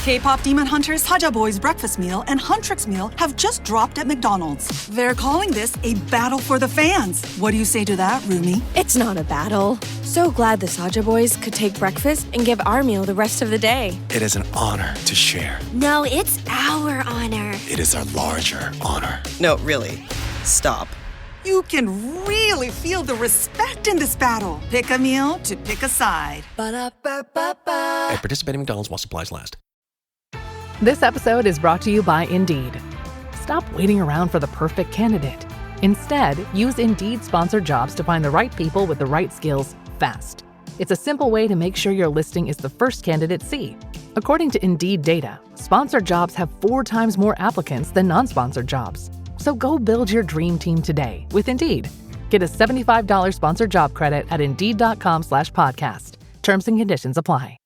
K-pop Demon Hunters Haja Boys breakfast meal and Huntrix meal have just dropped at McDonald's. They're calling this a battle for the fans. What do you say to that, Rumi? It's not a battle. So glad the Saja Boys could take breakfast and give our meal the rest of the day. It is an honor to share. No, it's our honor. It is our larger honor. No, really. Stop. You can really feel the respect in this battle. Pick a meal to pick a side. Ba-da-ba-ba-ba. At participating McDonald's while supplies last. This episode is brought to you by Indeed. Stop waiting around for the perfect candidate. Instead, use Indeed sponsored jobs to find the right people with the right skills fast. It's a simple way to make sure your listing is the first candidates see. According to Indeed data, sponsored jobs have 4 times more applicants than non-sponsored jobs. So go build your dream team today with Indeed. Get a $75 sponsored job credit at Indeed.com/podcast. Terms and conditions apply.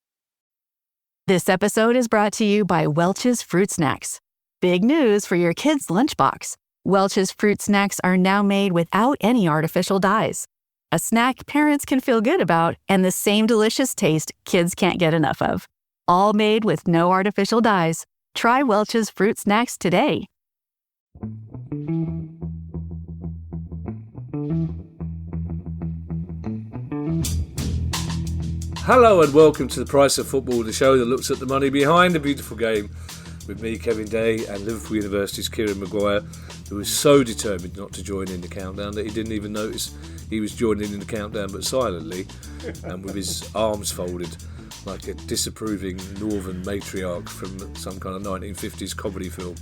This episode is brought to you by Welch's Fruit Snacks. Big news for your kids' lunchbox. Welch's Fruit Snacks are now made without any artificial dyes. A snack parents can feel good about and the same delicious taste kids can't get enough of. All made with no artificial dyes. Try Welch's Fruit Snacks today. Hello and welcome to The Price of Football, the show that looks at the money behind the beautiful game, with me, Kevin Day, and Liverpool University's Kieran Maguire, who was so determined not to join in the countdown that he didn't even notice he was joining in the countdown, but silently and with his arms folded like a disapproving northern matriarch from some kind of 1950s comedy film.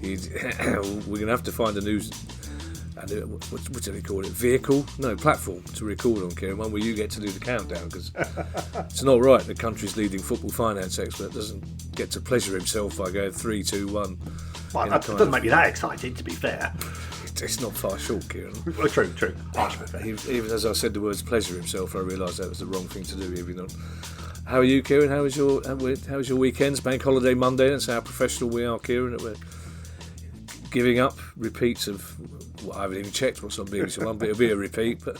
We're going to have to find a new, what do they call it, vehicle? No, platform to record on, Kieran, one where you get to do the countdown, because it's not right the country's leading football finance expert doesn't get to pleasure himself by going 3, 2, 1. Well, that doesn't make me that excited, to be fair. It's not far short, Kieran. True. Even as I said the words pleasure himself, I realised that was the wrong thing to do, even on. How are you, Kieran? How was your weekends? Bank holiday Monday, that's how professional we are, Kieran, that we're giving up repeats of, well, I haven't even checked what's on BBC One, but it'll be a repeat. But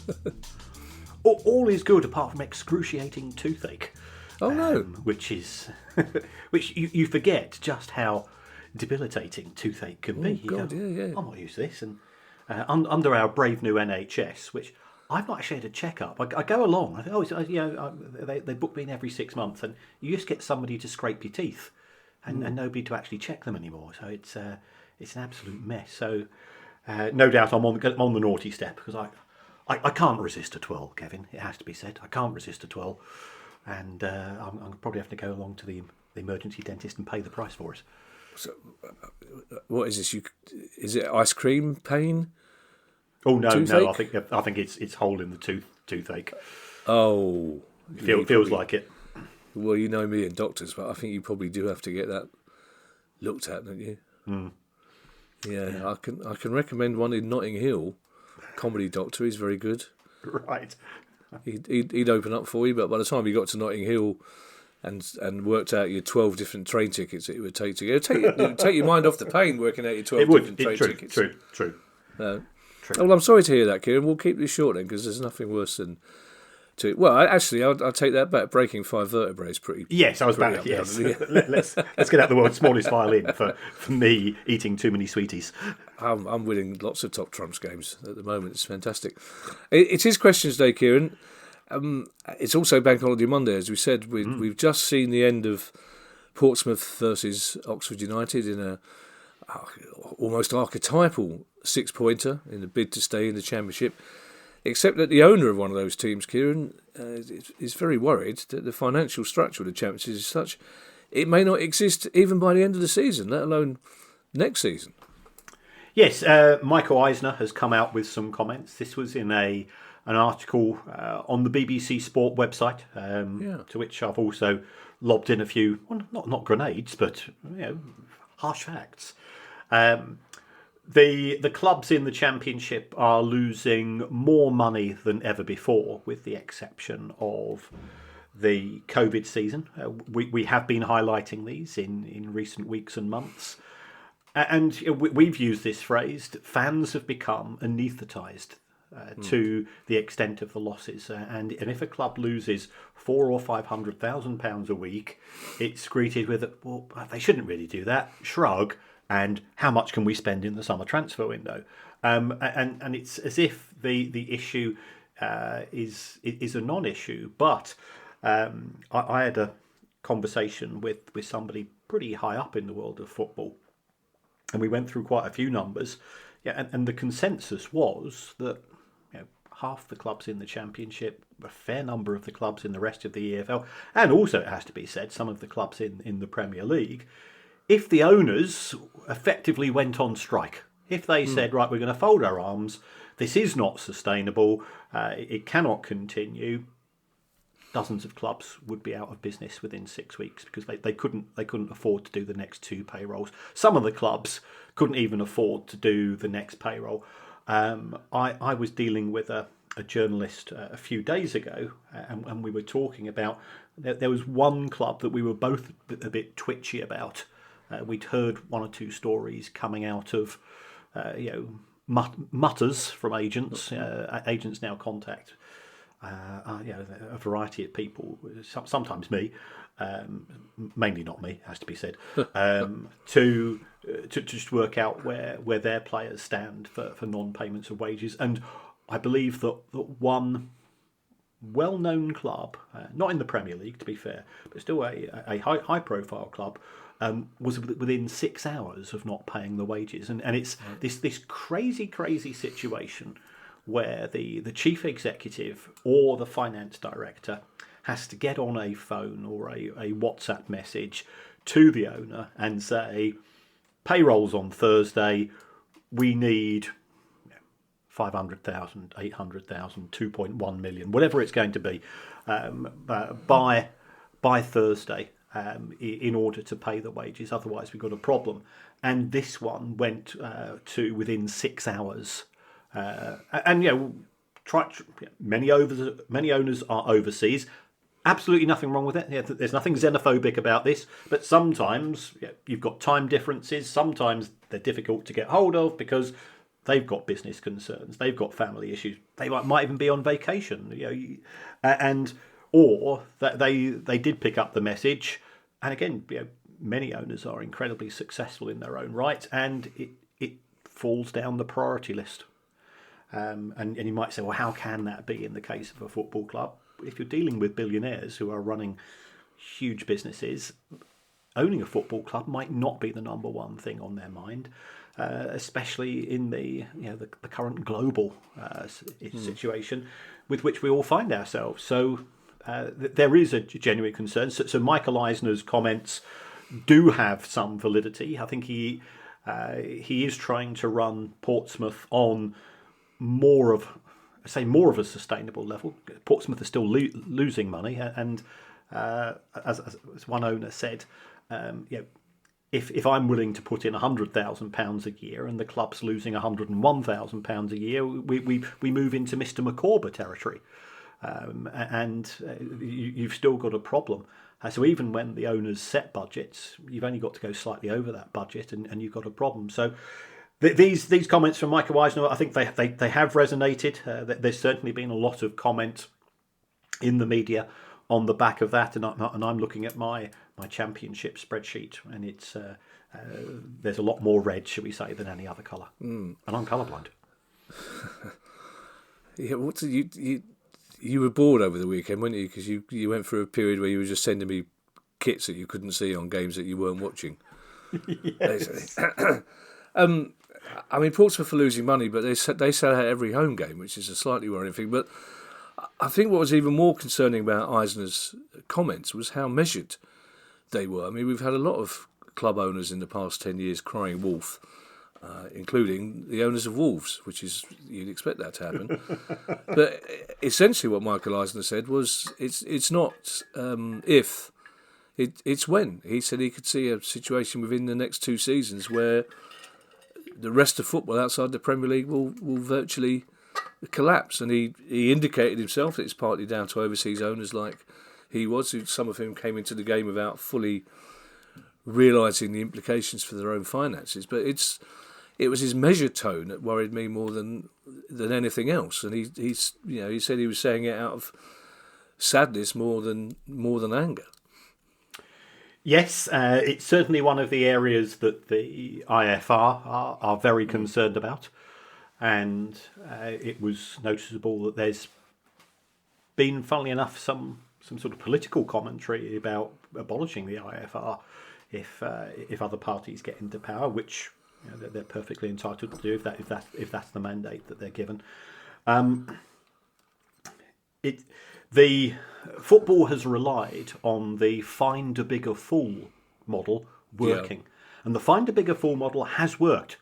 all is good apart from excruciating toothache. Oh no! Which you forget just how debilitating toothache can be. God, yeah. I'm not used to this, and under our brave new NHS, which I've not actually had a checkup. I go along. I think, they book me in every 6 months, and you just get somebody to scrape your teeth, and nobody to actually check them anymore. So it's an absolute mess. So no doubt I'm on the naughty step, because I can't resist a twirl, Kevin. It has to be said. I can't resist a twirl, and I'm probably having to go along to the emergency dentist and pay the price for it. So, what is this? Is it ice cream pain? Oh no, toothache? no! I think it's hole in the toothache. Oh, feels like it. Well, you know me and doctors, but I think you probably do have to get that looked at, don't you? Mm. Yeah, I can recommend one in Notting Hill. Comedy doctor, he's very good. Right. He'd open up for you, but by the time you got to Notting Hill and worked out your 12 different train tickets that it would take to get, it would take your mind off the pain working out your 12 different train tickets. True. Well, I'm sorry to hear that, Kieran. We'll keep this short then, because there's nothing worse than to. Well, actually, I'll take that back. Breaking 5 vertebrae is pretty. Yes, I was back. Yes, let's get out the world's smallest violin for me eating too many sweeties. I'm winning lots of top trumps games at the moment. It's fantastic. It is Questions Day, Kieran. It's also Bank Holiday Monday, as we said. We've just seen the end of Portsmouth versus Oxford United in a almost archetypal 6-pointer in the bid to stay in the Championship. Except that the owner of one of those teams, Kieran, is very worried that the financial structure of the Championship is such it may not exist even by the end of the season, let alone next season. Yes, Michael Eisner has come out with some comments. This was in an article on the BBC Sport website, to which I've also lobbed in a few, well, not grenades, but harsh facts. The clubs in the Championship are losing more money than ever before, with the exception of the COVID season. We have been highlighting these in recent weeks and months. And we've used this phrase, fans have become anaesthetised to the extent of the losses. And if a club loses £400,000 or £500,000 a week, it's greeted with, well, they shouldn't really do that, shrug, and how much can we spend in the summer transfer window? And it's as if the issue is a non-issue. But I had a conversation with somebody pretty high up in the world of football, and we went through quite a few numbers. Yeah, and the consensus was that half the clubs in the Championship, a fair number of the clubs in the rest of the EFL, and also, it has to be said, some of the clubs in the Premier League, if the owners effectively went on strike, if they said, right, we're going to fold our arms, this is not sustainable, it cannot continue, dozens of clubs would be out of business within 6 weeks because they couldn't afford to do the next 2 payrolls. Some of the clubs couldn't even afford to do the next payroll. I was dealing with a journalist a few days ago, and we were talking about there was one club that we were both a bit twitchy about. We'd heard 1 or 2 stories coming out of mutters from agents. Agents now contact a variety of people, sometimes me, mainly not me, has to be said, to just work out where their players stand for non-payments of wages. And I believe that one well-known club, not in the Premier League to be fair, but still a high-profile club, was within 6 hours of not paying the wages. And it's this crazy situation where the chief executive or the finance director has to get on a phone or a WhatsApp message to the owner and say, payroll's on Thursday, we need 500,000, 800,000, 2.1 million, whatever it's going to be, by Thursday, in order to pay the wages. Otherwise, we've got a problem. And this one went to within 6 hours. Many owners are overseas. Absolutely nothing wrong with it. Yeah, there's nothing xenophobic about this. But sometimes you've got time differences. Sometimes they're difficult to get hold of because they've got business concerns. They've got family issues. They might even be on vacation. Or that they did pick up the message. And again, many owners are incredibly successful in their own right, and it falls down the priority list. And you might say, well, how can that be in the case of a football club? If you're dealing with billionaires who are running huge businesses, owning a football club might not be the number one thing on their mind, especially in the current global situation with which we all find ourselves. So there is a genuine concern. So Michael Eisner's comments do have some validity. I think he is trying to run Portsmouth on more of a sustainable level. Portsmouth is still losing money, and as one owner said, if I'm willing to put in £100,000 a year and the club's losing £101,000 a year, we move into Mr. McCorber territory, and you've still got a problem. So even when the owners set budgets, you've only got to go slightly over that budget, and you've got a problem. So these comments from Michael Eisner, I think they have resonated. There's certainly been a lot of comment in the media on the back of that, and I'm looking at my Championship spreadsheet, and it's there's a lot more red, shall we say, than any other colour. And I'm colourblind. Yeah, you were bored over the weekend, weren't you? Because you went through a period where you were just sending me kits that you couldn't see on games that you weren't watching. Yes. I mean, Portsmouth are losing money, but they sell out every home game, which is a slightly worrying thing. But I think what was even more concerning about Eisner's comments was how measured they were. I mean, we've had a lot of club owners in the past 10 years crying wolf, including the owners of Wolves, which is, you'd expect that to happen. But essentially what Michael Eisner said was it's not if, it's when. He said he could see a situation within the next 2 seasons where the rest of football outside the Premier League will virtually collapse. And he indicated himself that it's partly down to overseas owners like he was, some of whom came into the game without fully realising the implications for their own finances. But it's it was his measured tone that worried me more than anything else. And he said he was saying it out of sadness more than anger. Yes, it's certainly one of the areas that the IFR are very concerned about, and it was noticeable that there's been, funnily enough, some sort of political commentary about abolishing the IFR if other parties get into power, which they're perfectly entitled to do if that's the mandate that they're given. The football has relied on the find a bigger fool model working, and the find a bigger fool model has worked.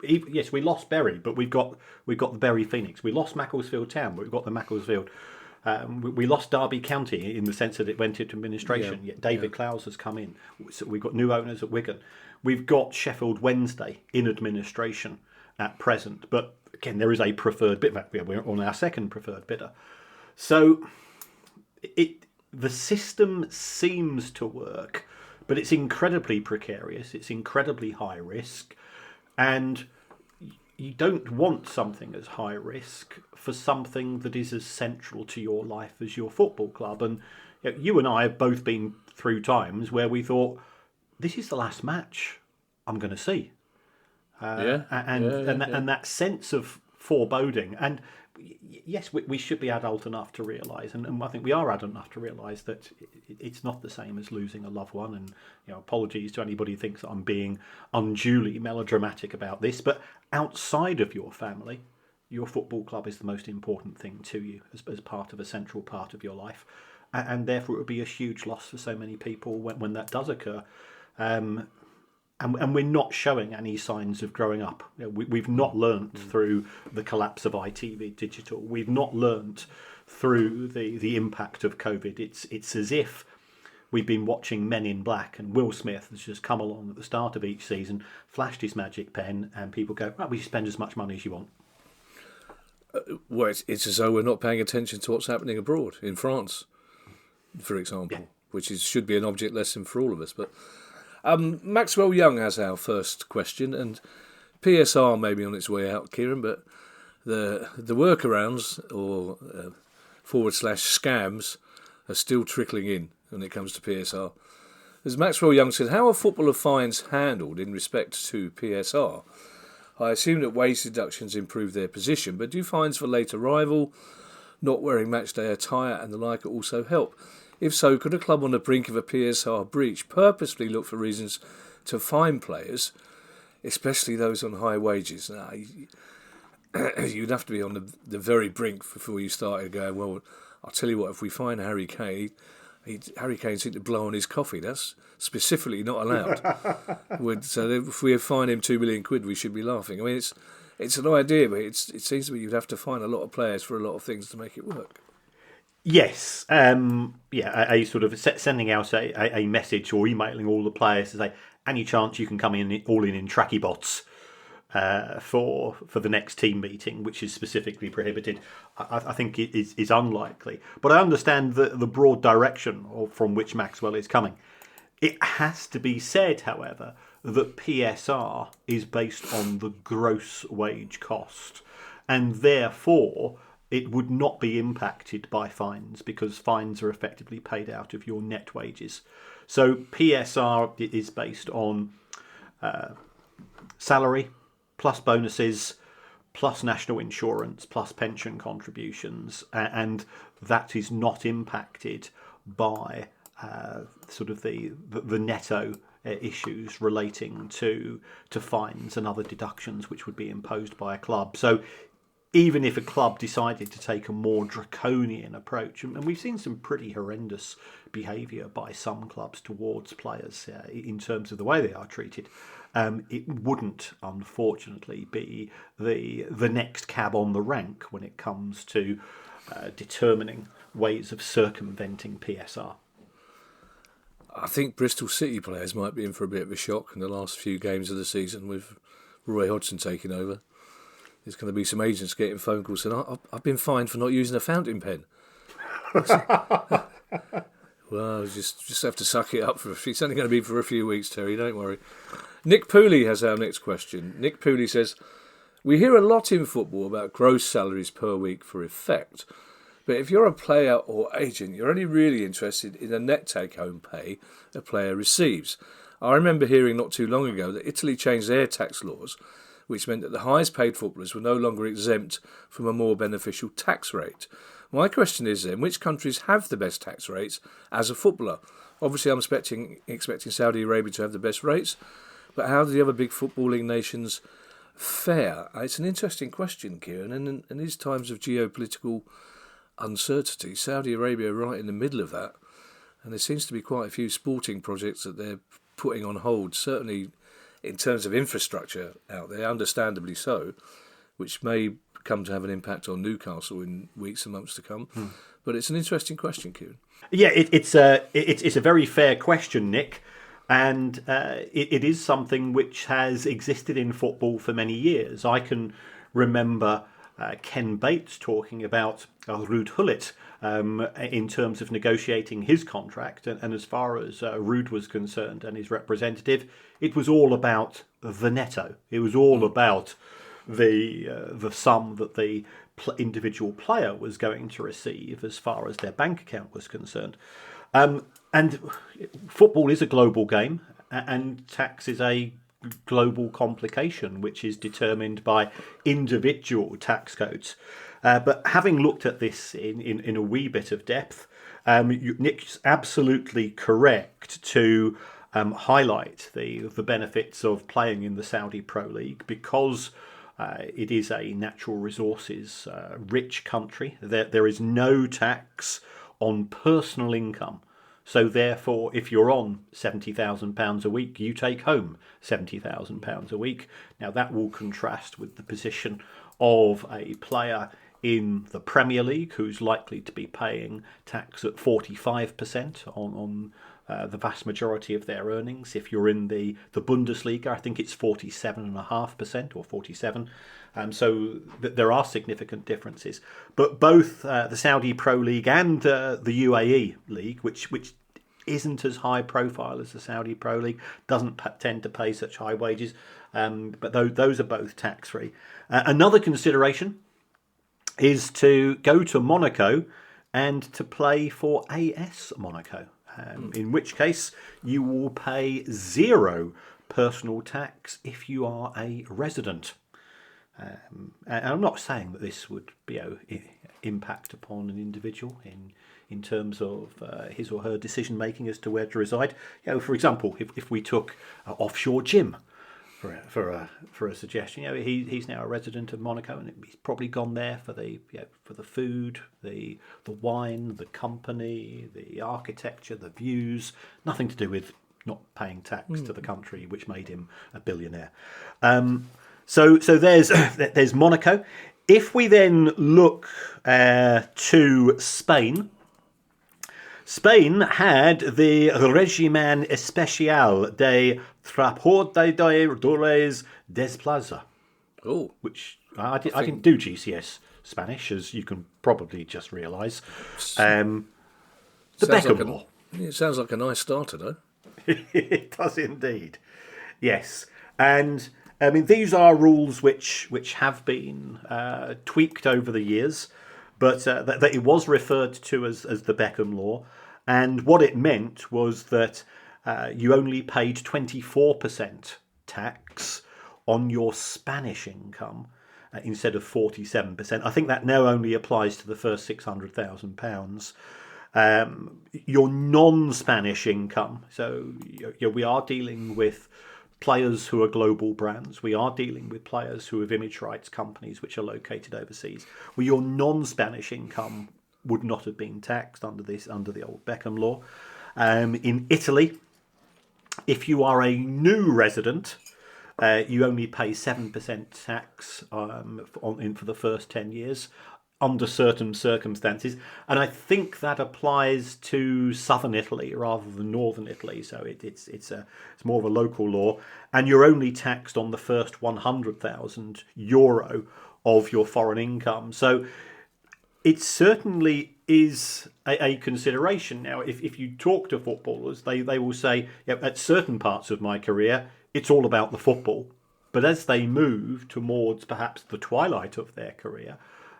Yes, we lost Bury, but we've got the Bury Phoenix. We lost Macclesfield Town, but we've got the Macclesfield. We lost Derby County in the sense that it went into administration. Yet David Clowes has come in. So we've got new owners at Wigan. We've got Sheffield Wednesday in administration at present. But again, there is a preferred bidder. We're on our second preferred bidder. So the system seems to work, but it's incredibly precarious. It's incredibly high risk, and you don't want something as high risk for something that is as central to your life as your football club. And you and I have both been through times where we thought, this is the last match I'm going to see. And that sense of foreboding. And yes, we should be adult enough to realise, and I think we are adult enough to realise that it's not the same as losing a loved one. And apologies to anybody who thinks that I'm being unduly melodramatic about this, but outside of your family, your football club is the most important thing to you as part of a central part of your life, and therefore it would be a huge loss for so many people when that does occur. And we're not showing any signs of growing up. We've not learnt through the collapse of ITV digital. We've not learnt through the impact of COVID. It's as if we've been watching Men in Black, and Will Smith has just come along at the start of each season, flashed his magic pen, and people go, right, we spend as much money as you want. Well, it's as though we're not paying attention to what's happening abroad, in France, for example, which should be an object lesson for all of us. But Maxwell Young has our first question, and PSR may be on its way out, Kieran, but the workarounds or / scams are still trickling in when it comes to PSR. As Maxwell Young said, how are footballer fines handled in respect to PSR? I assume that wage deductions improve their position, but do fines for late arrival, not wearing matchday attire and the like also help? If so, could a club on the brink of a PSR breach purposely look for reasons to fine players, especially those on high wages? Now, you'd have to be on the very brink before you started going, well, I'll tell you what, if we fine Harry Kane, Harry Kane seemed to blow on his coffee. That's specifically not allowed. So if we fine him £2 million, we should be laughing. I mean, it's an idea, but it seems to me you'd have to fine a lot of players for a lot of things to make it work. Yes, a sort of sending out a message or emailing all the players to say, any chance you can come in tracky bots for the next team meeting, which is specifically prohibited, I think it is unlikely. But I understand the broad direction from which Maxwell is coming. It has to be said, however, that PSR is based on the gross wage cost, and therefore it would not be impacted by fines because fines are effectively paid out of your net wages. So PSR is based on salary plus bonuses plus national insurance plus pension contributions, and that is not impacted by sort of the netto issues relating to fines and other deductions which would be imposed by a club. So even if a club decided to take a more draconian approach, and we've seen some pretty horrendous behaviour by some clubs towards players in terms of the way they are treated, it wouldn't, unfortunately, be the next cab on the rank when it comes to determining ways of circumventing PSR. I think Bristol City players might be in for a bit of a shock in the last few games of the season with Roy Hodgson taking over. There's going to be some agents getting phone calls saying, I've been fined for not using a fountain pen. Well, just have to suck it up it's only going to be for a few weeks, Terry, don't worry. Nick Pooley has our next question. Nick Pooley says, we hear a lot in football about gross salaries per week for effect, but if you're a player or agent, you're only really interested in the net take-home pay a player receives. I remember hearing not too long ago that Italy changed their tax laws, which meant that the highest paid footballers were no longer exempt from a more beneficial tax rate. My question is then, which countries have the best tax rates as a footballer? Obviously, I'm expecting Saudi Arabia to have the best rates, but how do the other big footballing nations fare? It's an interesting question, Kieran, and in these times of geopolitical uncertainty, Saudi Arabia are right in the middle of that, and there seems to be quite a few sporting projects that they're putting on hold, certainly in terms of infrastructure out there, understandably so, which may come to have an impact on Newcastle in weeks and months to come. But it's an interesting question, Kieran. Yeah, it's a very fair question, Nick, and it is something which has existed in football for many years. I can remember Ken Bates talking about Ruud Gullit in terms of negotiating his contract, and as far as Ruud was concerned and his representative, it was all about the netto. It was all about the sum that the individual player was going to receive as far as their bank account was concerned. And football is a global game, and tax is a global complication which is determined by individual tax codes. But having looked at this in a wee bit of depth, Nick's absolutely correct to highlight the benefits of playing in the Saudi Pro League because it is a natural resources rich country. There is no tax on personal income. So therefore, if you're on £70,000 a week, you take home £70,000 a week. Now that will contrast with the position of a player in the Premier League who's likely to be paying tax at 45% on the vast majority of their earnings. If you're in the Bundesliga, I think it's 47.5% or 47%. So there are significant differences. But both the Saudi Pro League and the UAE League, which isn't as high profile as the Saudi Pro League, doesn't tend to pay such high wages, but those are both tax-free. Another consideration is to go to Monaco and to play for AS Monaco, in which case you will pay 0 personal tax if you are a resident. And I'm not saying that this would impact upon an individual in terms of his or her decision making as to where to reside. For example, if we took offshore Jim for a suggestion, he's now a resident of Monaco, and he's probably gone there for the food, the wine, the company, the architecture, the views. Nothing to do with not paying tax to the country which made him a billionaire. So there's Monaco. If we then look to Spain, Spain had the Régimen Especial de Transporte de Dores Desplaza. Oh, which I didn't do GCS Spanish, as you can probably just realise. The Beckham Law. It sounds like a nice starter, though. It does indeed. Yes, and I mean these are rules which have been tweaked over the years, but that it was referred to as the Beckham Law, and what it meant was that you only paid 24% tax on your Spanish income instead of 47%. I think that now only applies to the first £600,000. Your non-Spanish income, so we are dealing with players who are global brands. We are dealing with players who have image rights companies which are located overseas. Well, your non-Spanish income would not have been taxed under the old Beckham Law. In Italy, if you are a new resident, you only pay 7% tax for the first 10 years under certain circumstances, and I think that applies to southern Italy rather than northern Italy. So it's more of a local law, and you're only taxed on the first €100,000 of your foreign income. So it's certainly is a consideration. Now, if you talk to footballers, they will say, at certain parts of my career, it's all about the football. But as they move towards perhaps the twilight of their career,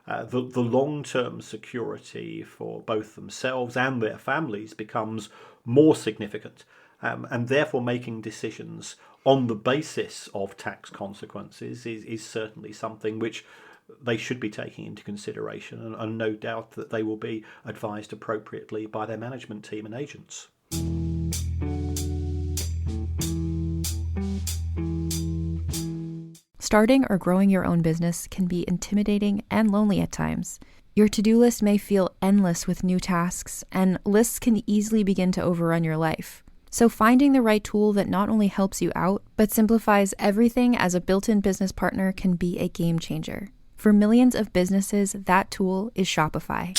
the long-term security for both themselves and their families becomes more significant. And therefore making decisions on the basis of tax consequences is certainly something which they should be taking into consideration, and no doubt that they will be advised appropriately by their management team and agents. Starting or growing your own business can be intimidating and lonely at times. Your to-do list may feel endless with new tasks, and lists can easily begin to overrun your life. So finding the right tool that not only helps you out, but simplifies everything as a built-in business partner can be a game changer. For millions of businesses, that tool is Shopify.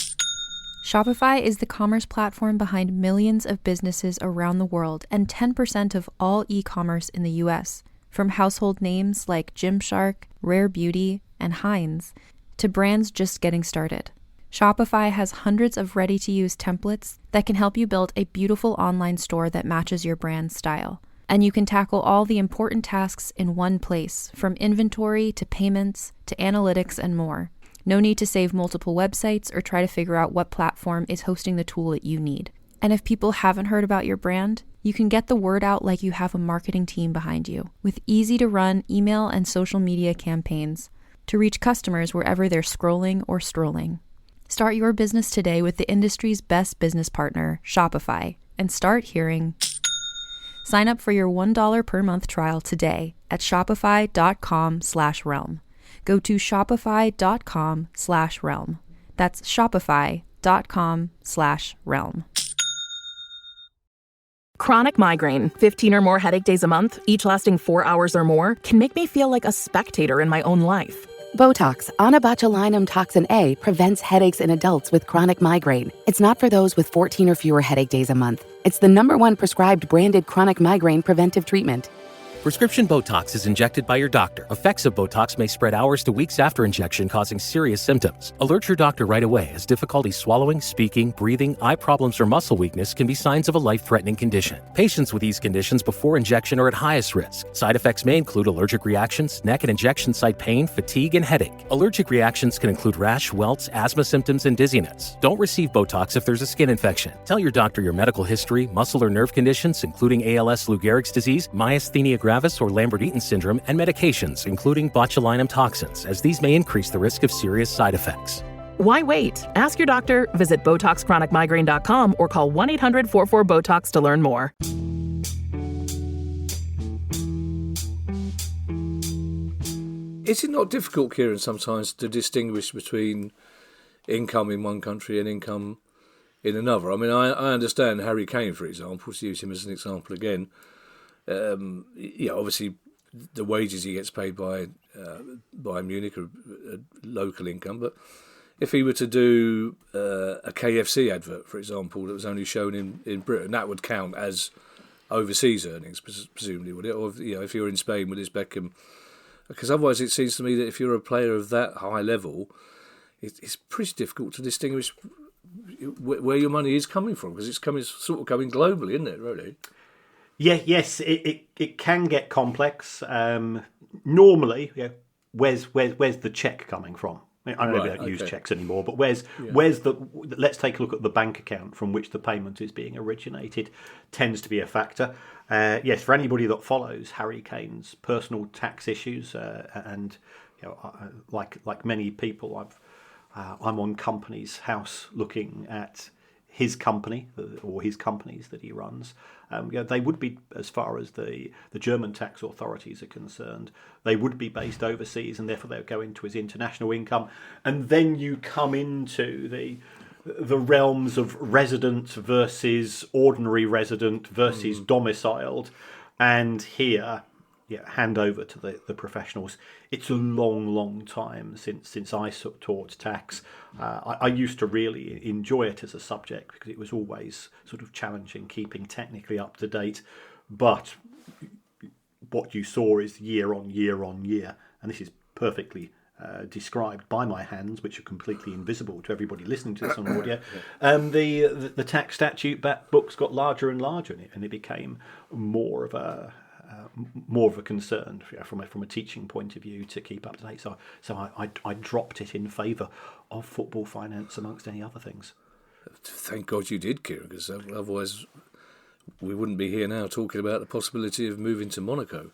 Shopify is the commerce platform behind millions of businesses around the world and 10% of all e-commerce in the US. From household names like Gymshark, Rare Beauty, and Heinz, to brands just getting started. Shopify has hundreds of ready-to-use templates that can help you build a beautiful online store that matches your brand's style. And you can tackle all the important tasks in one place, from inventory to payments to analytics and more. No need to save multiple websites or try to figure out what platform is hosting the tool that you need. And if people haven't heard about your brand, you can get the word out like you have a marketing team behind you, with easy-to-run email and social media campaigns to reach customers wherever they're scrolling or strolling. Start your business today with the industry's best business partner, Shopify, and start hearing. Sign up for your $1 per month trial today at shopify.com/realm. Go to shopify.com/realm. That's shopify.com/realm. Chronic migraine, 15 or more headache days a month, each lasting 4 hours or more, can make me feel like a spectator in my own life. Botox, onabotulinum toxin A, prevents headaches in adults with chronic migraine. It's not for those with 14 or fewer headache days a month. It's the #1 prescribed branded chronic migraine preventive treatment. Prescription Botox is injected by your doctor. Effects of Botox may spread hours to weeks after injection, causing serious symptoms. Alert your doctor right away, as difficulty swallowing, speaking, breathing, eye problems, or muscle weakness can be signs of a life-threatening condition. Patients with these conditions before injection are at highest risk. Side effects may include allergic reactions, neck and injection site pain, fatigue, and headache. Allergic reactions can include rash, welts, asthma symptoms, and dizziness. Don't receive Botox if there's a skin infection. Tell your doctor your medical history, muscle or nerve conditions, including ALS, Lou Gehrig's disease, myasthenia gravis, or Lambert-Eaton syndrome, and medications, including botulinum toxins, as these may increase the risk of serious side effects. Why wait? Ask your doctor, visit BotoxChronicMigraine.com, or call 1-800-44-BOTOX to learn more. Is it not difficult, Kieran, sometimes to distinguish between income in one country and income in another? I mean, I understand Harry Kane, for example, to use him as an example again. Obviously the wages he gets paid by Munich are a local income, but if he were to do a KFC advert, for example, that was only shown in Britain, that would count as overseas earnings, presumably, would it? Or if you're in Spain with his Beckham, because otherwise it seems to me that if you're a player of that high level, it's pretty difficult to distinguish where your money is coming from, because it's coming globally, isn't it? Really. Yeah, yes, it can get complex. Normally, where's the check coming from? I know we don't use checks anymore, but where's the? Let's take a look at the bank account from which the payment is being originated. Tends to be a factor. Yes, for anybody that follows Harry Kane's personal tax issues, and like many people, I'm on Companies House looking at his company or his companies that he runs. They would be, as far as the German tax authorities are concerned, they would be based overseas, and therefore they'll go into his international income. And then you come into the realms of resident versus ordinary resident versus domiciled, and here, hand over to the professionals. It's a long time since I taught tax. I used to really enjoy it as a subject because it was always sort of challenging, keeping technically up to date. But what you saw is year on year on year, and this is perfectly described by my hands, which are completely invisible to everybody listening to this on audio, the tax statute books got larger and larger, and it became more of a concern from a teaching point of view to keep up to date. So I dropped it in favour of football finance amongst any other things. Thank God you did, Kieran, because otherwise we wouldn't be here now talking about the possibility of moving to Monaco.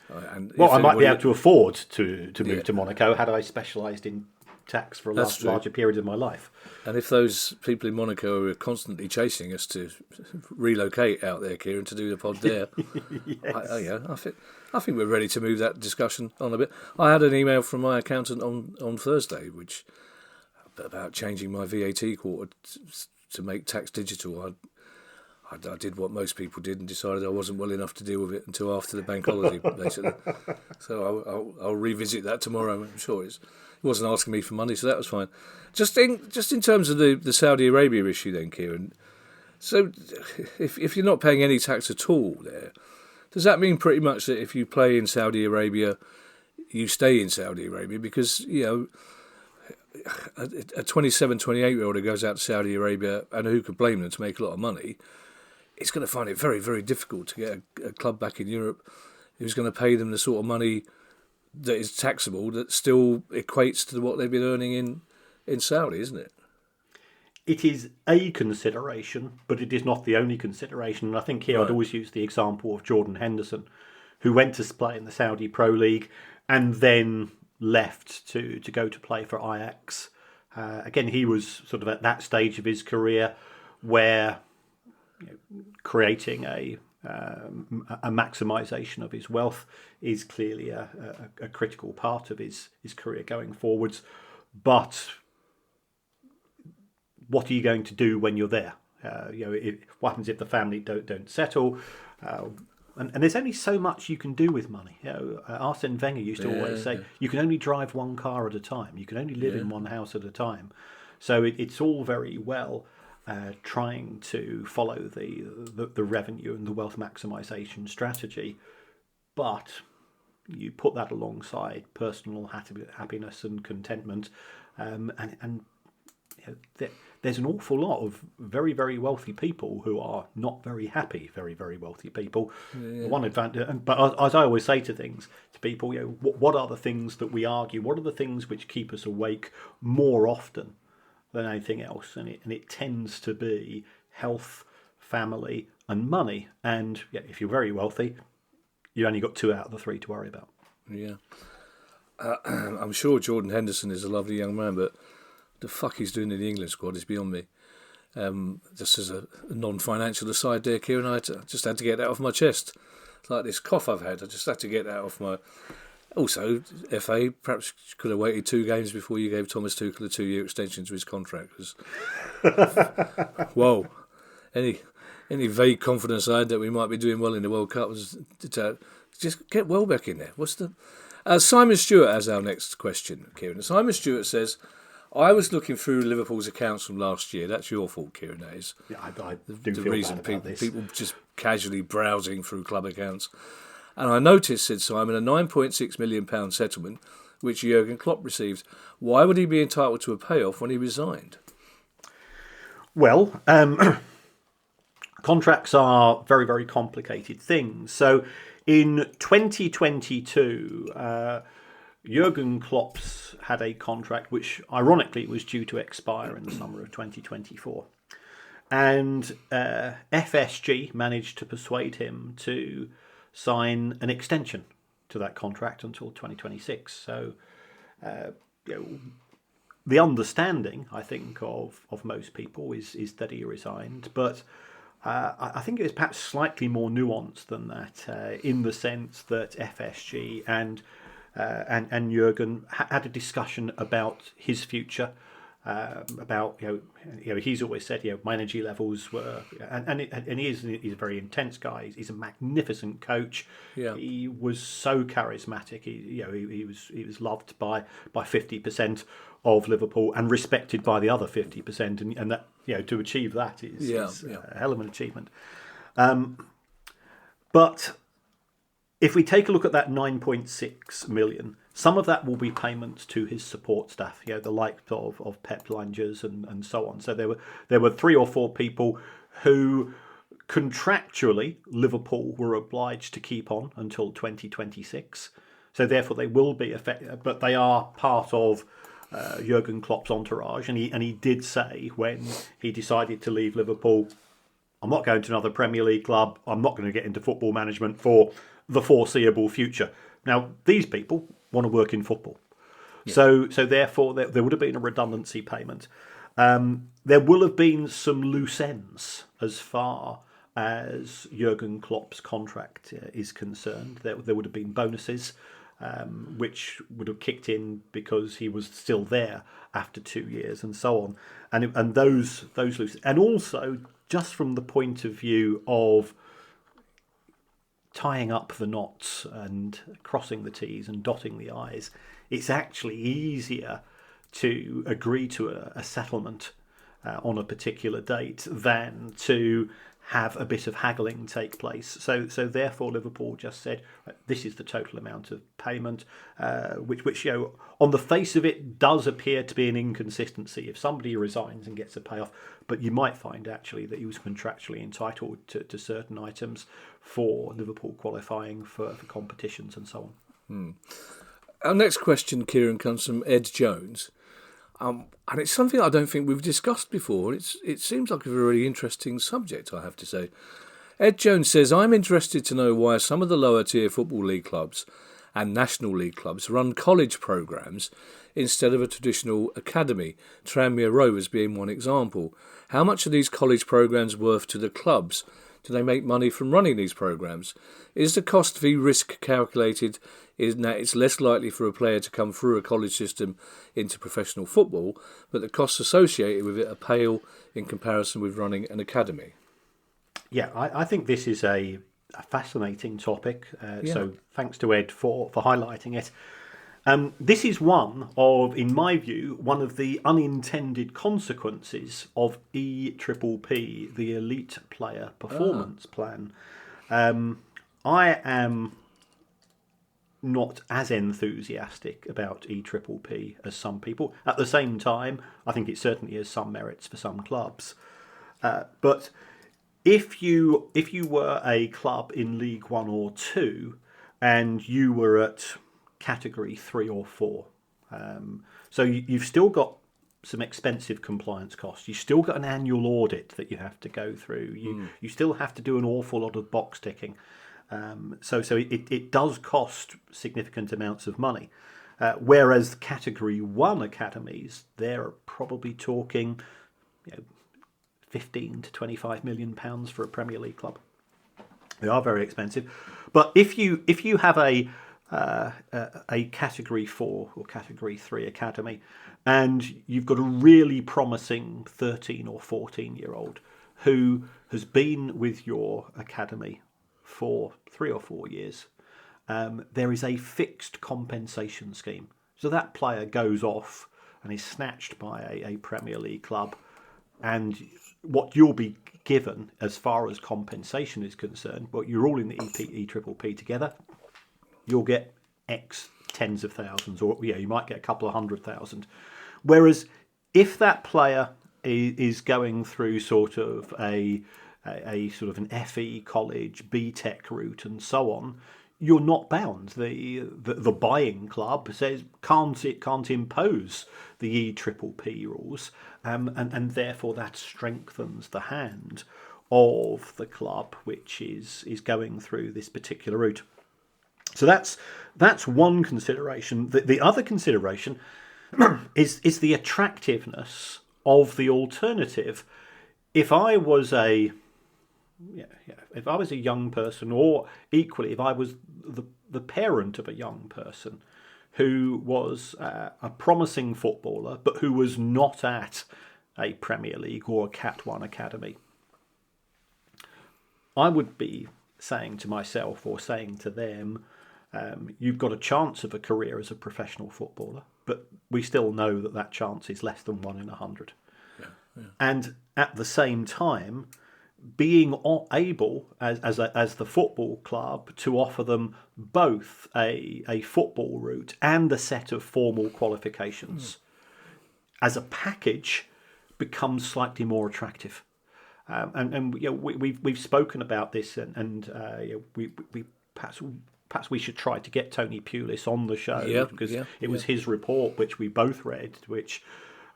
I might be able to afford to move to Monaco had I specialised in tax for a larger period of my life. And if those people in Monaco are constantly chasing us to relocate out there, Kieran, to do the pod there, yes. I think we're ready to move that discussion on a bit. I had an email from my accountant on Thursday, which about changing my VAT quarter to make tax digital. I did what most people did and decided I wasn't well enough to deal with it until after the bank holiday, basically. So I'll revisit that tomorrow. I'm sure it wasn't asking me for money, so that was fine. Just in terms of the Saudi Arabia issue, then, Kieran. So if you're not paying any tax at all there, does that mean pretty much that if you play in Saudi Arabia, you stay in Saudi Arabia? Because a 27, 28-year-old who goes out to Saudi Arabia, and who could blame them, to make a lot of money, it's going to find it very, very difficult to get a club back in Europe who's going to pay them the sort of money that is taxable that still equates to what they've been earning in Saudi, isn't it? It is a consideration, but it is not the only consideration. And I think here I'd always use the example of Jordan Henderson, who went to play in the Saudi Pro League and then left to go to play for Ajax. Again, he was sort of at that stage of his career where creating a maximisation of his wealth is clearly a critical part of his career going forwards. But what are you going to do when you're there? What happens if the family don't settle? And there's only so much you can do with money. Arsene Wenger used to always say, you can only drive one car at a time. You can only live in one house at a time. So it's all very well trying to follow the revenue and the wealth maximisation strategy, but you put that alongside personal happiness and contentment, and there's an awful lot of very, very wealthy people who are not very happy, very, very wealthy people. One advantage, but as I always say to people, what are the things that we argue? What are the things which keep us awake more often than anything else? And it tends to be health, family, and money. And if you're very wealthy, you only got 2 out of the 3 to worry about. Yeah, I'm sure Jordan Henderson is a lovely young man, but the fuck he's doing in the England squad is beyond me. Just as a non-financial aside there, Kieran, I just had to get that off my chest. It's like this cough I've had, I just had to get that off my... Also, FA, perhaps could have waited 2 games before you gave Thomas Tuchel a 2-year extension to his contract. Whoa. Any vague confidence I had that we might be doing well in the World Cup was just get Welbeck in there. Simon Stewart has our next question, Kieran. Simon Stewart says, I was looking through Liverpool's accounts from last year. That's your fault, Kieran, that is. Yeah, I do feel reason bad about this. People just casually browsing through club accounts. And I noticed, said Simon, a £9.6 million settlement which Jurgen Klopp received. Why would he be entitled to a payoff when he resigned? Well, contracts are very, very complicated things. So in 2022, Jurgen Klopp's had a contract which, ironically, was due to expire in the summer of 2024. And FSG managed to persuade him to sign an extension to that contract until 2026. So the understanding, I think, of most people is that he resigned. But I think it was perhaps slightly more nuanced than that, in the sense that FSG and Jurgen had a discussion about his future, about he's always said my energy levels were, and he's a very intense guy. He's a magnificent coach. Yeah. He was so charismatic. He was loved by 50% of Liverpool and respected by the other 50%, and that to achieve that is a hell of an achievement. But if we take a look at that 9.6 million, some of that will be payments to his support staff, the likes of Pep Langers and so on. So there were 3 or 4 people who contractually Liverpool were obliged to keep on until 2026. So therefore they will be affected, but they are part of Jurgen Klopp's entourage, and he did say when he decided to leave Liverpool, I'm not going to another Premier League club. I'm not going to get into football management for the foreseeable future. Now, these people want to work in football. Yeah. So therefore, there would have been a redundancy payment. There will have been some loose ends as far as Jurgen Klopp's contract is concerned. There would have been bonuses, which would have kicked in because he was still there after 2 years and so on. And those loose, and also just from the point of view of tying up the knots and crossing the T's and dotting the I's, it's actually easier to agree to a settlement on a particular date than to have a bit of haggling take place. So therefore Liverpool just said, this is the total amount of payment, which on the face of it does appear to be an inconsistency. If somebody resigns and gets a payoff, but you might find actually that he was contractually entitled to certain items for Liverpool qualifying for competitions and so on. Our next question, Kieran, comes from Ed Jones. And it's something I don't think we've discussed before. It seems like a very interesting subject, I have to say. Ed Jones says, I'm interested to know why some of the lower tier Football League clubs and National League clubs run college programmes instead of a traditional academy, Tranmere Rovers being one example. How much are these college programmes worth to the clubs? Do they make money from running these programmes? Is the cost v risk calculated in that it's less likely for a player to come through a college system into professional football, but the costs associated with it are pale in comparison with running an academy? Yeah, I think this is a fascinating topic. So thanks to Ed for highlighting it. This is one of, in my view, one of the unintended consequences of EPPP, the Elite Player Performance Plan. I am not as enthusiastic about EPPP as some people. At the same time, I think it certainly has some merits for some clubs. But if you were a club in League 1 or 2 and you were at Category 3 or 4, so you've still got some expensive compliance costs. You've still got an annual audit that you have to go through. You still have to do an awful lot of box ticking. So it does cost significant amounts of money. Whereas Category 1 academies, they're probably talking 15 to 25 million pounds for a Premier League club. They are very expensive. But if you have a Category 4 or Category 3 academy, and you've got a really promising 13 or 14-year-old who has been with your academy for 3 or 4 years, there is a fixed compensation scheme. So that player goes off and is snatched by a Premier League club, and what you'll be given as far as compensation is concerned, well, you're all in the EPPP together, you'll get X tens of thousands, or you might get a couple of 100,000. Whereas if that player is going through sort of a sort of an FE college, BTEC route and so on, you're not bound. The buying club says can't impose the EPPP rules, and therefore that strengthens the hand of the club which is going through this particular route. So that's one consideration. The other consideration is the attractiveness of the alternative. If I was a young person, or equally if I was the parent of a young person who was a promising footballer but who was not at a Premier League or a Cat 1 academy, I would be saying to myself or saying to them, you've got a chance of a career as a professional footballer, but we still know that chance is less than 1 in 100. And at the same time, being able, as the football club, to offer them both a football route and a set of formal qualifications as a package becomes slightly more attractive. We've spoken about this, and we perhaps we should try to get Tony Pulis on the show, because it was his report which we both read, which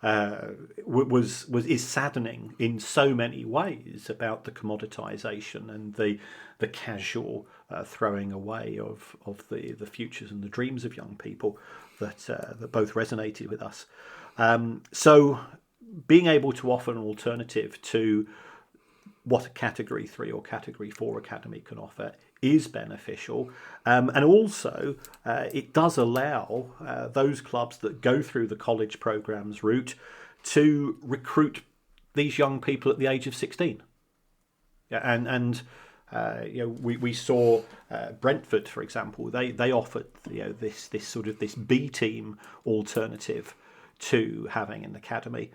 is saddening in so many ways about the commoditisation and the casual throwing away of the futures and the dreams of young people that both resonated with us. So being able to offer an alternative to what a Category 3 or Category 4 academy can offer is beneficial, and also it does allow those clubs that go through the college programs route to recruit these young people at the age of 16. We saw Brentford, for example. They offered this sort of this B team alternative to having an academy.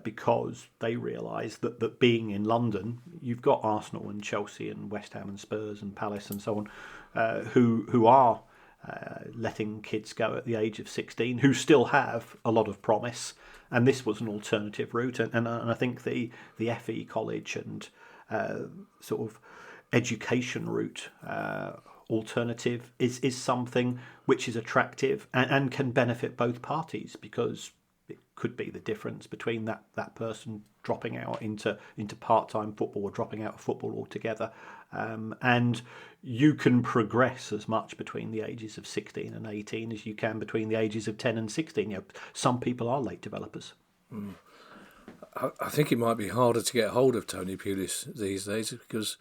Because they realise that being in London, you've got Arsenal and Chelsea and West Ham and Spurs and Palace and so on, who are letting kids go at the age of 16, who still have a lot of promise, and this was an alternative route. And I think the FE college and sort of education route alternative is something which is attractive and can benefit both parties, because it could be the difference between that person dropping out into part-time football or dropping out of football altogether. And you can progress as much between the ages of 16 and 18 as you can between the ages of 10 and 16. Some people are late developers. I think it might be harder to get hold of Tony Pulis these days, because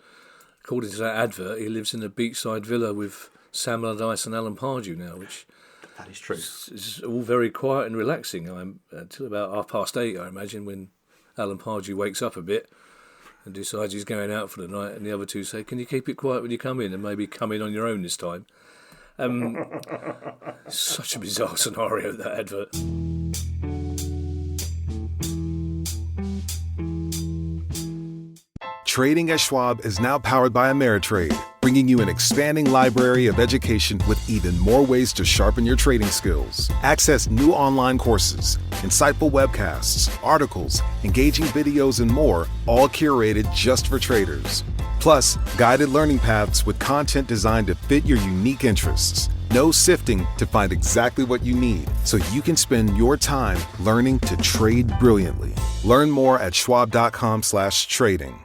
according to that advert, he lives in a beachside villa with Sam Allardyce and Alan Pardew now, which... That is true. It's all very quiet and relaxing until about 8:30, I imagine, when Alan Pardew wakes up a bit and decides he's going out for the night, and the other two say, "Can you keep it quiet when you come in, and maybe come in on your own this time?" Such a bizarre scenario, that advert. Trading at Schwab is now powered by Ameritrade, bringing you an expanding library of education with even more ways to sharpen your trading skills. Access new online courses, insightful webcasts, articles, engaging videos, and more, all curated just for traders. Plus, guided learning paths with content designed to fit your unique interests. No sifting to find exactly what you need, so you can spend your time learning to trade brilliantly. Learn more at schwab.com/trading.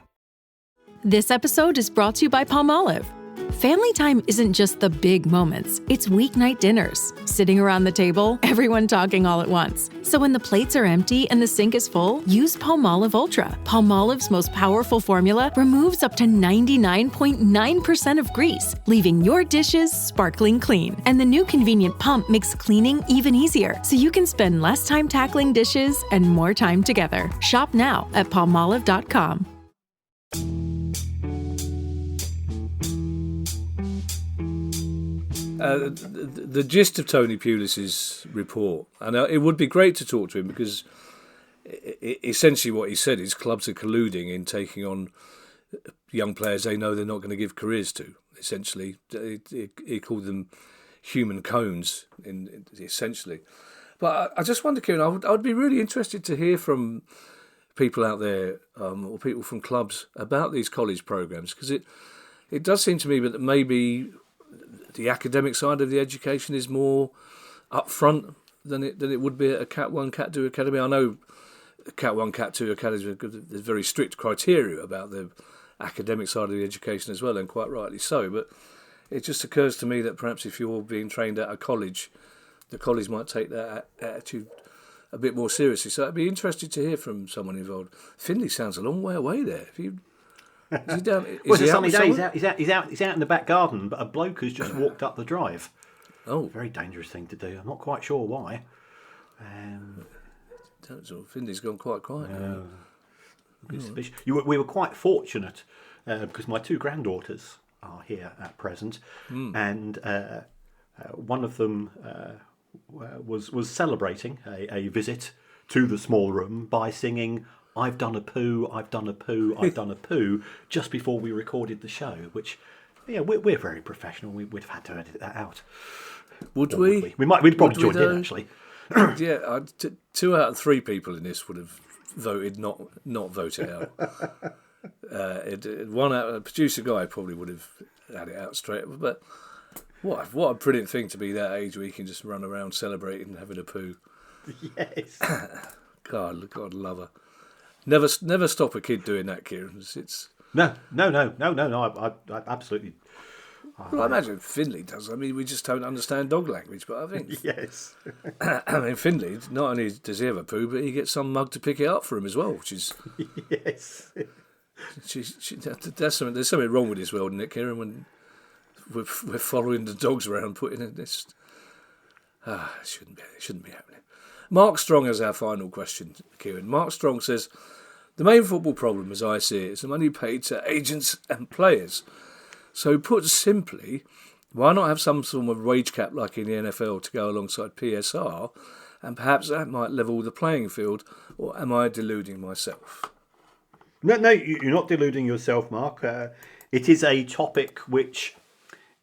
This episode is brought to you by Palmolive. Family time isn't just the big moments, it's weeknight dinners, sitting around the table, everyone talking all at once. So when the plates are empty and the sink is full, use Palmolive Ultra. Palmolive's most powerful formula removes up to 99.9% of grease, leaving your dishes sparkling clean. And the new convenient pump makes cleaning even easier, so you can spend less time tackling dishes and more time together. Shop now at palmolive.com. The gist of Tony Pulis's report, and it would be great to talk to him, because essentially what he said is clubs are colluding in taking on young players they know they're not going to give careers to. Essentially, he called them human cones, essentially. But I just wonder, Kieran, I would be really interested to hear from people out there, or people from clubs, about these college programs, because it does seem to me that maybe the academic side of the education is more upfront than it would be at a Cat 1, Cat 2 academy. I know Cat 1, Cat 2 academies, there's very strict criteria about the academic side of the education as well, and quite rightly so. But it just occurs to me that perhaps if you're being trained at a college, the college might take that attitude a bit more seriously. So I'd be interested to hear from someone involved. Finley sounds a long way away there. Is he down? It's a sunny day. He's out in the back garden, but a bloke has just walked up the drive. Oh, very dangerous thing to do. I'm not quite sure why. Finley's gone quite quiet. We were quite fortunate because my two granddaughters are here at present, and one of them was celebrating a visit to the small room by singing I've done a poo, I've done a poo, I've done a poo, just before we recorded the show, which, we're very professional. We'd have had to edit that out. Would we? We'd probably joined in, actually. Yeah, 2 out of 3 people in this would have voted not vote it out. One out of the producer guy probably would have had it out straight. But what a brilliant thing to be that age where you can just run around celebrating and having a poo. Yes. God, love her. Never stop a kid doing that, Kieran. It's no. I absolutely. Well, I imagine Finley does. I mean, we just don't understand dog language, but I think yes. I mean, Finley, not only does he have a poo, but he gets some mug to pick it up for him as well, which is yes. There's something wrong with this world, isn't it, Kieran? When we're following the dogs around, putting in this. It shouldn't be happening. Mark Strong has our final question, Kieran. Mark Strong says, the main football problem, as I see it, is the money paid to agents and players. So put simply, why not have some sort of wage cap like in the NFL to go alongside PSR, and perhaps that might level the playing field, or am I deluding myself? No, you're not deluding yourself, Mark. It is a topic which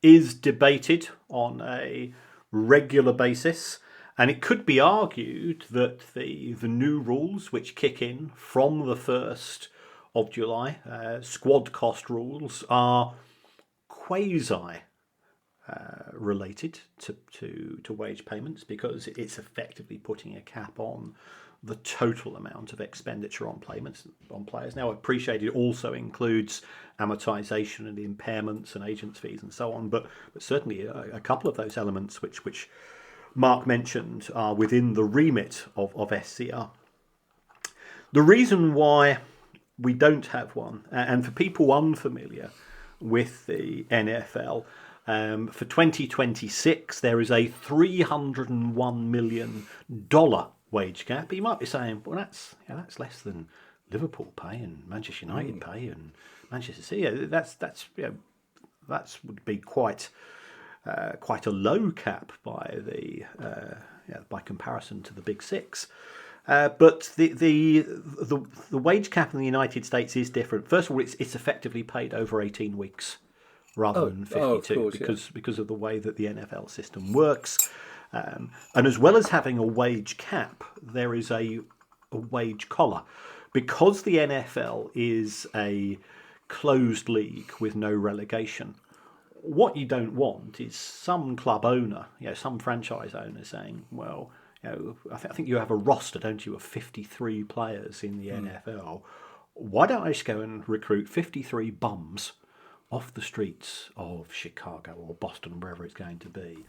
is debated on a regular basis, and it could be argued that the new rules which kick in from the 1st of July, squad cost rules, are quasi related to wage payments, because it's effectively putting a cap on the total amount of expenditure on players. Now, I appreciate it also includes amortisation and impairments and agents' fees and so on, but certainly a couple of those elements which Mark mentioned are within the remit of SCR. The reason why we don't have one, and for people unfamiliar with the NFL, for 2026 there is a $301 million wage cap. You might be saying, well, that's less than Liverpool pay and Manchester United pay and Manchester City. That would be quite a low cap by comparison to the Big Six. But the wage cap in the United States is different. First of all, it's effectively paid over 18 weeks rather than 52 because of the way that the NFL system works. And as well as having a wage cap, there is a wage collar. Because the NFL is a closed league with no relegation, what you don't want is some club owner, some franchise owner saying, well, I think you have a roster, don't you, of 53 players in the NFL. Why don't I just go and recruit 53 bums off the streets of Chicago or Boston, wherever it's going to be,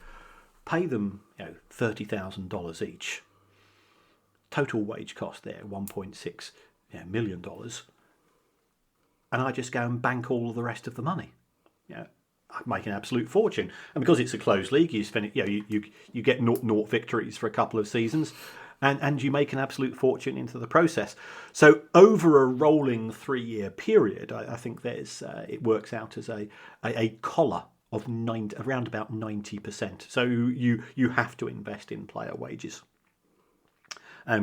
pay them $30,000 each. Total wage cost there, $1.6 million. And I just go and bank all of the rest of the money. I make an absolute fortune. And because it's a closed league, you spend you get 0 victories for a couple of seasons, and you make an absolute fortune into the process. So over a rolling 3-year period, I think it works out as a collar of around about 90%. So you have to invest in player wages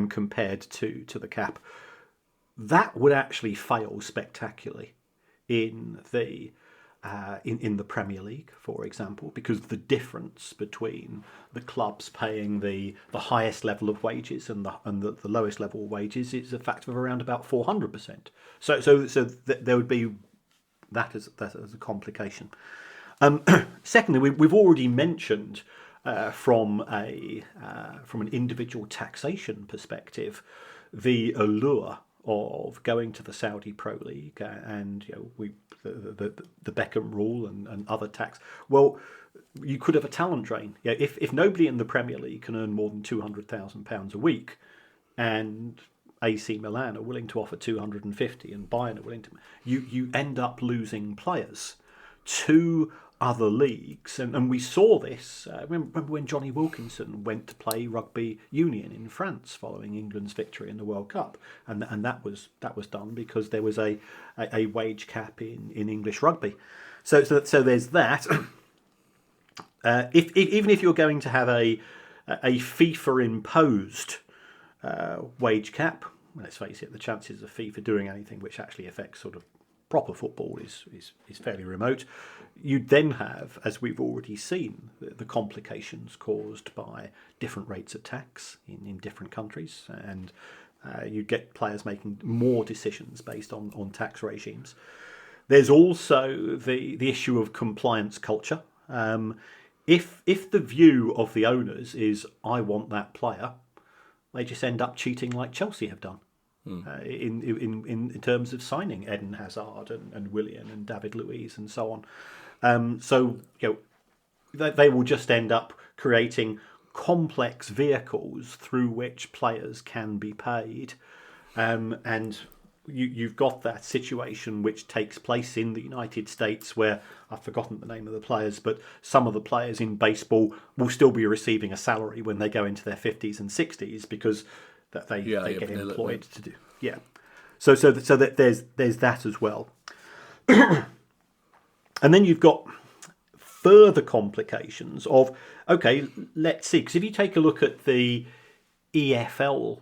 compared to the cap. That would actually fail spectacularly in the Premier League, for example, because the difference between the clubs paying the highest level of wages and the lowest level of wages is a factor of around about 400%. So there would be that as a complication. Secondly, we've already mentioned from an individual taxation perspective the allure of going to the Saudi Pro League and the Beckham rule and other tax. Well, you could have a talent drain. If nobody in the Premier League can earn more than £200,000 a week, and AC Milan are willing to offer 250 and Bayern are willing to, you end up losing players to other leagues, and we saw this. Remember when Johnny Wilkinson went to play rugby union in France following England's victory in the World Cup, and that was done because there was a wage cap in English rugby. So there's that. Even if you're going to have a FIFA imposed wage cap, let's face it, the chances of FIFA doing anything which actually affects sort of proper football is fairly remote. You'd then have, as we've already seen, the complications caused by different rates of tax in different countries, and you get players making more decisions based on tax regimes. There's also the issue of compliance culture. If the view of the owners is, I want that player, they just end up cheating like Chelsea have done. In terms of signing Eden Hazard and Willian and David Luiz and so on. So they will just end up creating complex vehicles through which players can be paid. And you've got that situation which takes place in the United States where, I've forgotten the name of the players, but some of the players in baseball will still be receiving a salary when they go into their 50s and 60s because that they get employed to do. Yeah. So that there's that as well. And then you've got further complications of, okay, let's see, because if you take a look at the EFL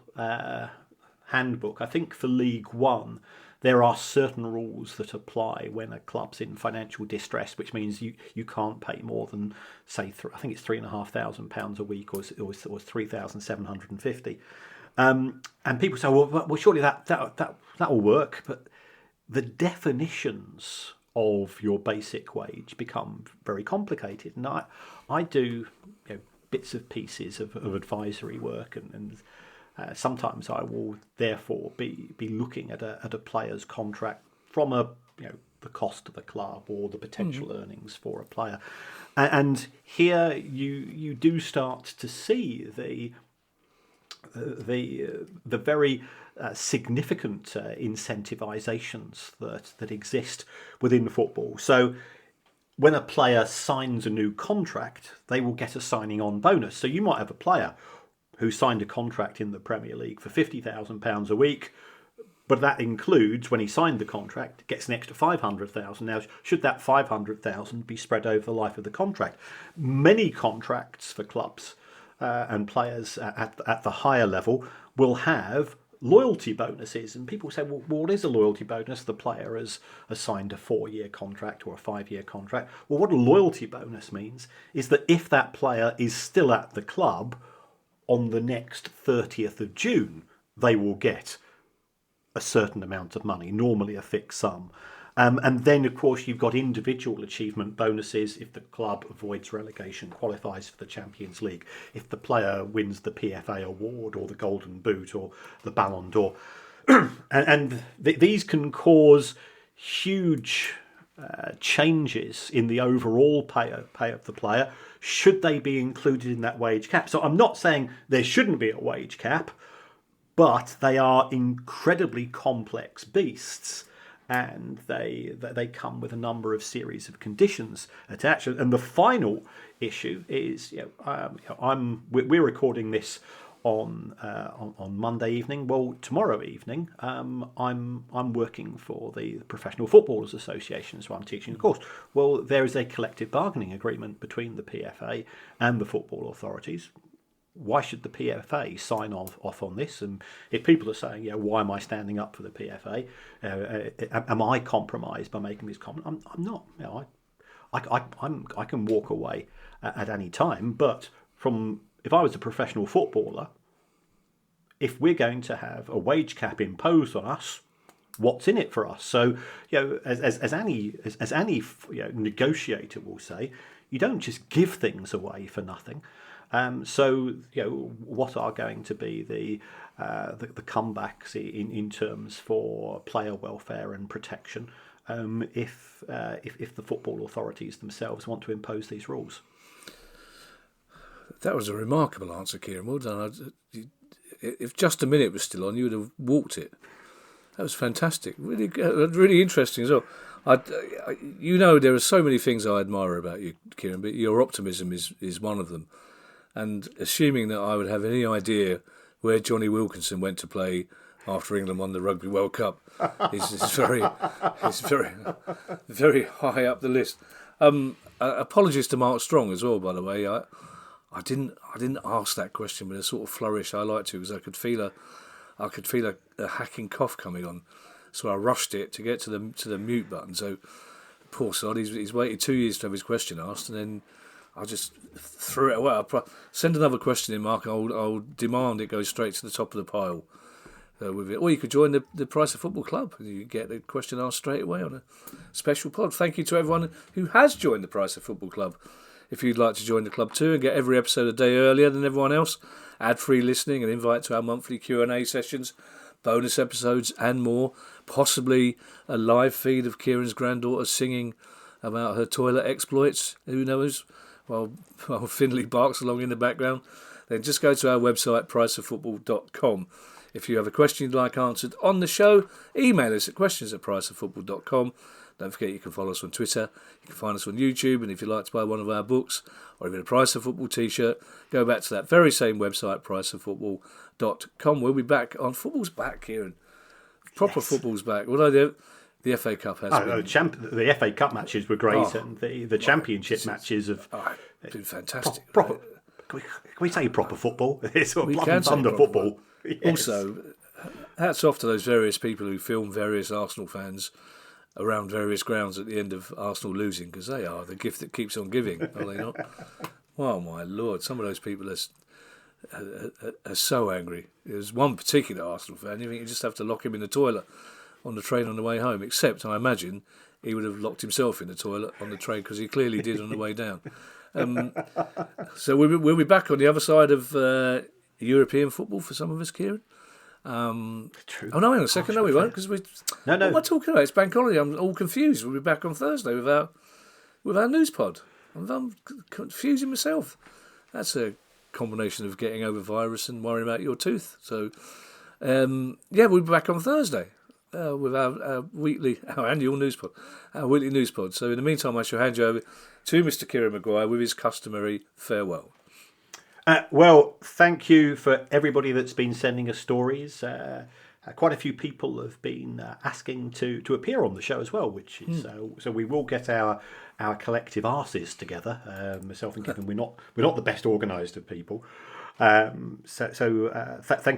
handbook, I think for League One, there are certain rules that apply when a club's in financial distress, which means you can't pay more than, say, I think it's £3,500 a week, or £3,750. And people say, well, surely that will work, but the definitions of your basic wage become very complicated. And I do bits of pieces of advisory work, and sometimes I will therefore be looking at a player's contract from the cost of the club or the potential earnings for a player, and here you do start to see the very significant incentivizations that exist within football. So when a player signs a new contract, they will get a signing on bonus. So you might have a player who signed a contract in the Premier League for £50,000 a week, but that includes, when he signed the contract, gets an extra £500,000. Now, should that £500,000 be spread over the life of the contract? Many contracts for clubs and players at the higher level will have loyalty bonuses, and people say, well, what is a loyalty bonus? The player has signed a 4-year contract or a 5-year contract. Well, what a loyalty bonus means is that if that player is still at the club on the next 30th of June, they will get a certain amount of money, normally a fixed sum. And then, of course, you've got individual achievement bonuses if the club avoids relegation, qualifies for the Champions League, if the player wins the PFA award or the Golden Boot or the Ballon d'Or. These can cause huge changes in the overall pay of the player, should they be included in that wage cap. So I'm not saying there shouldn't be a wage cap, but they are incredibly complex beasts, and they come with a number of series of conditions attached. And the final issue is, we're recording this on Monday evening. Well, tomorrow evening, I'm working for the Professional Footballers Association, so I'm teaching a course. Well, there is a collective bargaining agreement between the PFA and the football authorities. Why should the PFA sign off on this? And if people are saying, why am I standing up for the PFA? Am I compromised by making this comment? I'm not. I can walk away at any time. But if I was a professional footballer, if we're going to have a wage cap imposed on us, what's in it for us? So, as any negotiator will say, you don't just give things away for nothing. So, what are going to be the comebacks in terms for player welfare and protection if the football authorities themselves want to impose these rules? That was a remarkable answer, Kieran. Well done. If just a minute was still on, you would have walked it. That was fantastic. Really interesting as well. There are so many things I admire about you, Kieran, but your optimism is one of them. And assuming that I would have any idea where Johnny Wilkinson went to play after England won the Rugby World Cup is very very high up the list. Apologies to Mark Strong as well, by the way. I didn't ask that question with a sort of flourish. I like to, because I could feel I could feel a hacking cough coming on, so I rushed it to get to the mute button. So poor sod, he's waited 2 years to have his question asked, and then I just threw it away. Send another question in, Mark. I'll demand it goes straight to the top of the pile with it. Or you could join the Price of Football Club, and you get the question asked straight away on a special pod. Thank you to everyone who has joined the Price of Football Club. If you'd like to join the club too and get every episode a day earlier than everyone else, ad-free listening and invite to our monthly Q&A sessions, bonus episodes and more, possibly a live feed of Kieran's granddaughter singing about her toilet exploits, who knows, while Finley barks along in the background, then just go to our website, priceoffootball.com. If you have a question you'd like answered on the show, email us at questions@priceoffootball.com. Don't forget you can follow us on Twitter, you can find us on YouTube, and if you'd like to buy one of our books or even a Price of Football t-shirt, go back to that very same website, priceoffootball.com. We'll be back on Football's Back, Kieran. Proper Football's back. Although the FA Cup has been... the FA Cup matches were great, and the Championship matches have been fantastic. Proper, can we say proper football? It's sort of blood and thunder football. Yes. Also, hats off to those various people who film various Arsenal fans around various grounds at the end of Arsenal losing, because they are the gift that keeps on giving, are they not? Oh my Lord, some of those people are so angry. There's one particular Arsenal fan, you think you just have to lock him in the toilet on the train on the way home, except I imagine he would have locked himself in the toilet on the train, because he clearly did on the way down. So we'll be back on the other side of European football for some of us, Kieran. True. Oh no, hang on a second. No, we won't, because No. What am I talking about? It's Bank Holiday. I'm all confused. We'll be back on Thursday with our news pod. I'm confusing myself. That's a combination of getting over virus and worrying about your tooth. So, we'll be back on Thursday with our annual news pod, our weekly news pod. So in the meantime, I shall hand you over to Mr. Kieran Maguire with his customary farewell. Well, thank you for everybody that's been sending us stories. Quite a few people have been asking to appear on the show as well, which is so we will get our collective arses together. Myself and Kevin, we're not the best organised of people. Thank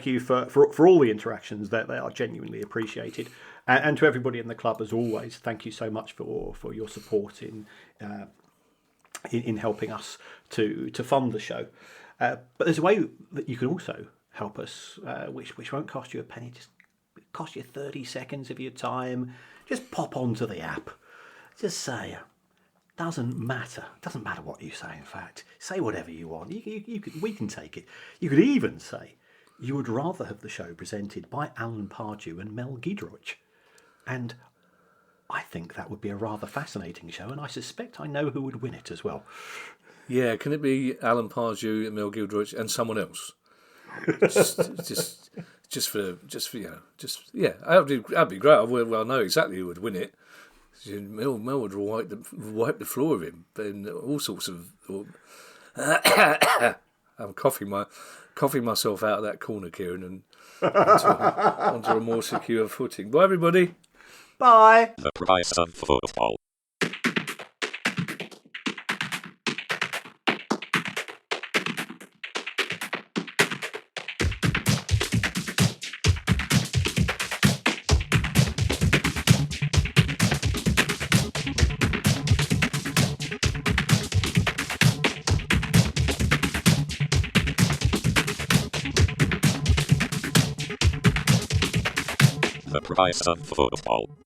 you for all the interactions. That they are genuinely appreciated, and to everybody in the club as always. Thank you so much for your support in helping us to fund the show. But there's a way that you can also help us, which won't cost you a penny. Just cost you 30 seconds of your time. Just pop onto the app. Just say, doesn't matter. Doesn't matter what you say. In fact, say whatever you want. We can take it. You could even say you would rather have the show presented by Alan Pardew and Mel Giedroyc, and I think that would be a rather fascinating show, and I suspect I know who would win it as well. Yeah, can it be Alan Pardew and Mel Giedroyc and someone else? just for that'd be great. I know exactly who would win it. Mel would wipe the floor of him, and all sorts of. I'm coughing myself out of that corner, Kieran, and onto a more secure footing. Bye, everybody. Bye. The Price of Football. The Price of Football.